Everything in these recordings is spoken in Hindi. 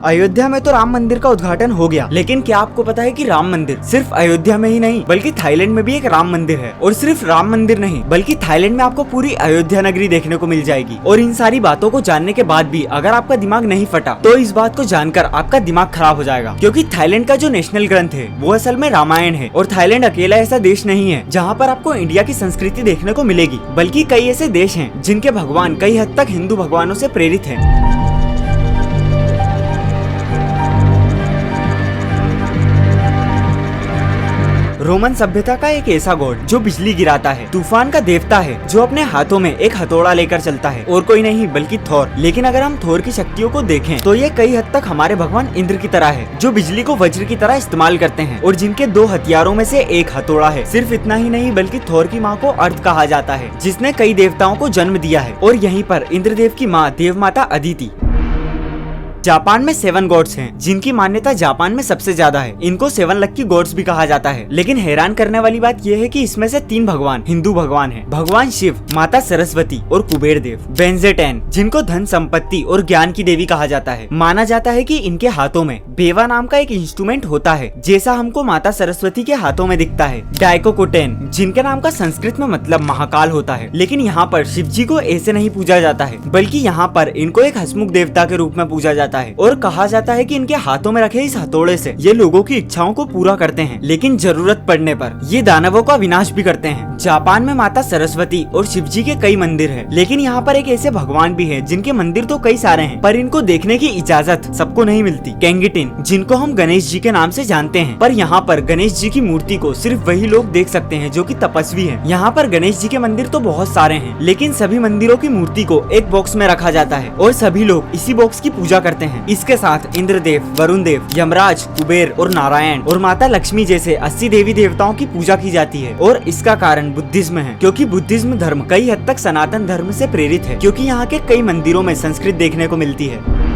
अयोध्या में तो राम मंदिर का उद्घाटन हो गया, लेकिन क्या आपको पता है कि राम मंदिर सिर्फ अयोध्या में ही नहीं बल्कि थाईलैंड में भी एक राम मंदिर है। और सिर्फ राम मंदिर नहीं बल्कि थाईलैंड में आपको पूरी अयोध्या नगरी देखने को मिल जाएगी। और इन सारी बातों को जानने के बाद भी अगर आपका दिमाग नहीं फटा तो इस बात को जानकर आपका दिमाग खराब हो जाएगा, क्योंकि थाईलैंड का जो नेशनल ग्रंथ है वो असल में रामायण है। और थाईलैंड अकेला ऐसा देश नहीं है जहाँ पर आपको इंडिया की संस्कृति देखने को मिलेगी, बल्कि कई ऐसे देश हैं जिनके भगवान कई हद तक हिंदू भगवानों से प्रेरित हैं। रोमन सभ्यता का एक ऐसा गॉड जो बिजली गिराता है, तूफान का देवता है, जो अपने हाथों में एक हथौड़ा लेकर चलता है, और कोई नहीं बल्कि थोर। लेकिन अगर हम थोर की शक्तियों को देखें तो ये कई हद तक हमारे भगवान इंद्र की तरह है, जो बिजली को वज्र की तरह इस्तेमाल करते हैं और जिनके 2 हथियारों में से एक हथौड़ा है। सिर्फ इतना ही नहीं बल्कि थोर की माँ को अर्थ कहा जाता है, जिसने कई देवताओं को जन्म दिया है। और यहीं पर इंद्रदेव की माँ देव माता अदिति। जापान में 7 गॉड्स हैं, जिनकी मान्यता जापान में सबसे ज्यादा है। इनको 7 लक्की गॉड्स भी कहा जाता है। लेकिन हैरान करने वाली बात यह है कि इसमें से 3 भगवान हिंदू भगवान हैं। भगवान शिव, माता सरस्वती और कुबेर देव। बेंजेटैन, जिनको धन संपत्ति और ज्ञान की देवी कहा जाता है। माना जाता है कि इनके हाथों में बेवा नाम का एक इंस्ट्रूमेंट होता है, जैसा हमको माता सरस्वती के हाथों में दिखता है। डाइकोकोटेन, जिनके नाम का संस्कृत में मतलब महाकाल होता है। लेकिन यहाँ पर शिव जी को ऐसे नहीं पूजा जाता है, बल्कि यहाँ पर इनको एक हसमुख देवता के रूप में पूजा जाता है। और कहा जाता है कि इनके हाथों में रखे इस हथौड़े से ये लोगों की इच्छाओं को पूरा करते हैं, लेकिन जरूरत पड़ने पर ये दानवों का विनाश भी करते हैं। जापान में माता सरस्वती और शिव जी के कई मंदिर हैं, लेकिन यहाँ पर एक ऐसे भगवान भी हैं जिनके मंदिर तो कई सारे हैं, पर इनको देखने की इजाजत सबको नहीं मिलती। कैंगिटिन, जिनको हम गणेश जी के नाम से जानते हैं, पर यहाँ पर गणेश जी की मूर्ति को सिर्फ वही लोग देख सकते हैं जो कि तपस्वी हैं। यहाँ पर गणेश जी के मंदिर तो बहुत सारे हैं, लेकिन सभी मंदिरों की मूर्ति को एक बॉक्स में रखा जाता है और सभी लोग इसी बॉक्स की पूजा करते हैं। इसके साथ इंद्रदेव, वरुण देव, यमराज, कुबेर और नारायण और माता लक्ष्मी जैसे 80 देवी देवताओं की पूजा की जाती है। और इसका कारण बुद्धिज्म है, क्योंकि बुद्धिज्म धर्म कई हद तक सनातन धर्म से प्रेरित है, क्योंकि यहाँ के कई मंदिरों में संस्कृत देखने को मिलती है।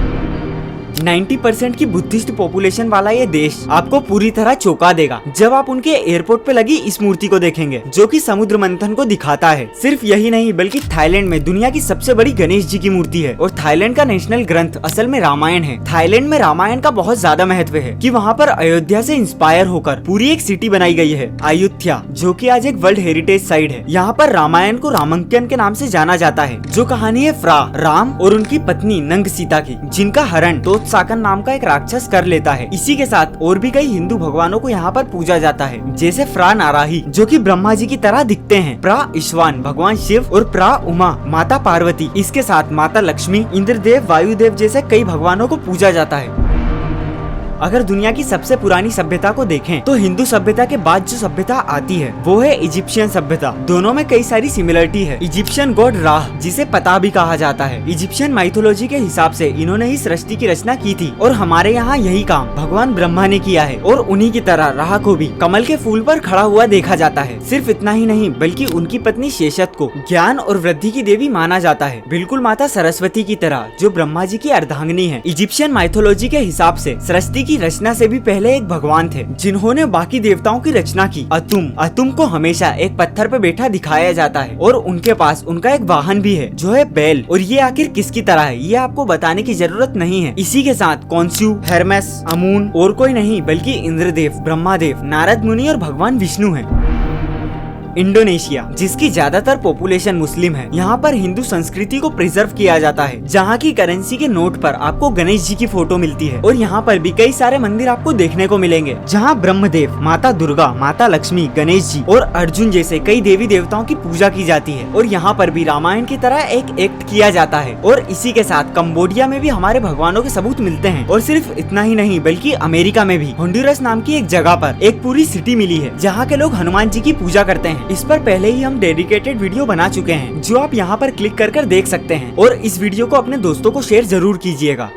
90% की बुद्धिस्ट पॉपुलेशन वाला ये देश आपको पूरी तरह चौंका देगा जब आप उनके एयरपोर्ट पे लगी इस मूर्ति को देखेंगे, जो कि समुद्र मंथन को दिखाता है। सिर्फ यही नहीं बल्कि थाईलैंड में दुनिया की सबसे बड़ी गणेश जी की मूर्ति है। और थाईलैंड का नेशनल ग्रंथ असल में रामायण है। थाईलैंड में रामायण का बहुत ज्यादा महत्व है कि वहाँ पर अयोध्या से इंस्पायर होकर पूरी एक सिटी बनाई गई है, अयोध्या, जो कि आज एक वर्ल्ड हेरिटेज साइट है। यहाँ पर रामायण को रामांकन के नाम से जाना जाता है, जो कहानी है फ्रा, राम और उनकी पत्नी नंग सीता की, जिनका हरण साकन नाम का एक राक्षस कर लेता है। इसी के साथ और भी कई हिंदू भगवानों को यहाँ पर पूजा जाता है, जैसे फ्रा नाराही, जो कि ब्रह्मा जी की तरह दिखते हैं, प्रा ईश्वान भगवान शिव और प्रा उमा माता पार्वती। इसके साथ माता लक्ष्मी, इंद्रदेव, वायुदेव जैसे कई भगवानों को पूजा जाता है। अगर दुनिया की सबसे पुरानी सभ्यता को देखें तो हिंदू सभ्यता के बाद जो सभ्यता आती है वो है इजिप्शियन सभ्यता। दोनों में कई सारी सिमिलरिटी है। इजिप्शियन गॉड राह, जिसे पता भी कहा जाता है, इजिप्शियन माइथोलॉजी के हिसाब से इन्होंने ही सृष्टि की रचना की थी। और हमारे यहाँ यही काम भगवान ब्रह्मा ने किया है। और उन्हीं की तरह राह को भी कमल के फूल पर खड़ा हुआ देखा जाता है। सिर्फ इतना ही नहीं बल्कि उनकी पत्नी शेषत को ज्ञान और वृद्धि की देवी माना जाता है, बिल्कुल माता सरस्वती की तरह, जो ब्रह्मा जी की अर्धांगिनी है। इजिप्शियन माइथोलॉजी के हिसाब से सृष्टि की रचना से भी पहले एक भगवान थे जिन्होंने बाकी देवताओं की रचना की। अतुम को हमेशा एक पत्थर पे बैठा दिखाया जाता है और उनके पास उनका एक वाहन भी है जो है बैल। और ये आखिर किसकी तरह है ये आपको बताने की जरूरत नहीं है। इसी के साथ कॉन्स्यू, हेरमेस, अमून और कोई नहीं बल्कि इंद्रदेव, ब्रह्मादेव, नारद मुनि और भगवान विष्णु है। इंडोनेशिया, जिसकी ज्यादातर पॉपुलेशन मुस्लिम है, यहाँ पर हिंदू संस्कृति को प्रिजर्व किया जाता है, जहाँ की करेंसी के नोट पर आपको गणेश जी की फोटो मिलती है। और यहाँ पर भी कई सारे मंदिर आपको देखने को मिलेंगे, जहाँ ब्रह्मदेव, माता दुर्गा, माता लक्ष्मी, गणेश जी और अर्जुन जैसे कई देवी देवताओं की पूजा की जाती है। और यहाँ पर भी रामायण की तरह एक एक्ट किया जाता है। और इसी के साथ कंबोडिया में भी हमारे भगवानों के सबूत मिलते हैं। और सिर्फ इतना ही नहीं बल्कि अमेरिका में भी होंडुरस नाम की एक जगह पर एक पूरी सिटी मिली है, जहाँ के लोग हनुमान जी की पूजा करते हैं। इस पर पहले ही हम डेडिकेटेड वीडियो बना चुके हैं, जो आप यहाँ पर क्लिक कर देख सकते हैं। और इस वीडियो को अपने दोस्तों को शेयर जरूर कीजिएगा।